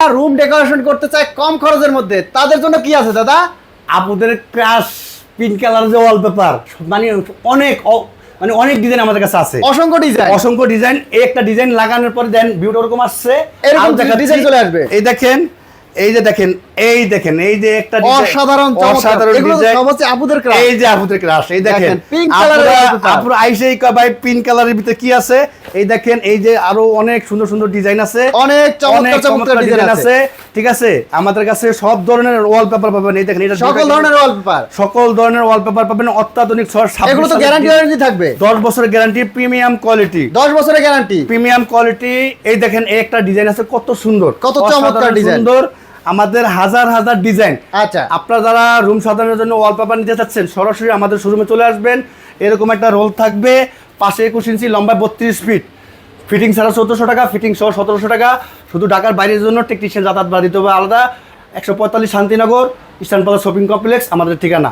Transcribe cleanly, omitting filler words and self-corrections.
Room decoration করতে চায় কম খরচের মধ্যে, তাদের জন্য কি আছে দাদা? আপনাদের ক্রাশ পিঙ্ক কালার যে ওয়ালপেপার, মানে অনেক ডিজাইন আমাদের কাছে আছে, অসংখ্য ডিজাইন। একটা ডিজাইন লাগানোর পরে দেন ভিউটা ওরকম আসছে, এরকম ডিজাইন চলে আসবে। এই দেখেন, এই যে একটা অসাধারণ ডিজাইন, সব হচ্ছে আপুদের ক্রাশ। এই যে আপুদের ক্রাশ, এই দেখেন পিঙ্ক কালারের আপুরা আইসেই কয় ভাই পিঙ্ক কালারের ভিতরে কি আছে। এই দেখেন, এই যে আরো অনেক সুন্দর সুন্দর ডিজাইন আছে, অনেক চমৎকার ডিজাইন আছে। ঠিক আছে, আমাদের কাছে সব ধরনের ওয়ালপেপার পাবেন। এই দেখেন, এটা সকল ধরনের ওয়ালপেপার পাবেন, অত্যাধুনিক। এগুলো তো গ্যারান্টি থাকবে, 10 বছরের গ্যারান্টি, প্রিমিয়াম কোয়ালিটি, 10 বছরের গ্যারান্টি, প্রিমিয়াম কোয়ালিটি। এই দেখেন, এই একটা ডিজাইন আছে, কত সুন্দর, কত চমৎকার ডিজাইন। সুন্দর, আমাদের হাজার হাজার ডিজাইন। আচ্ছা, আপনারা যারা রুম সাজানোর জন্য ওয়ালপেপার নিতে চাচ্ছেন, সরাসরি আমাদের শোরুমে চলে আসবেন। এরকম একটা রোল থাকবে, পাশে 21 ইঞ্চি, লম্বায় 32 ফিট, ফিটিং ছাড়া 1400 টাকা, ফিটিং সহ 1700 টাকা। শুধু ঢাকার বাইরের জন্য টেকনিশিয়ান যাতায়াত ভাড়া দিতে হবে আলাদা। 145 Shantinagar, eastern plaza shopping complex আমাদের ঠিকানা।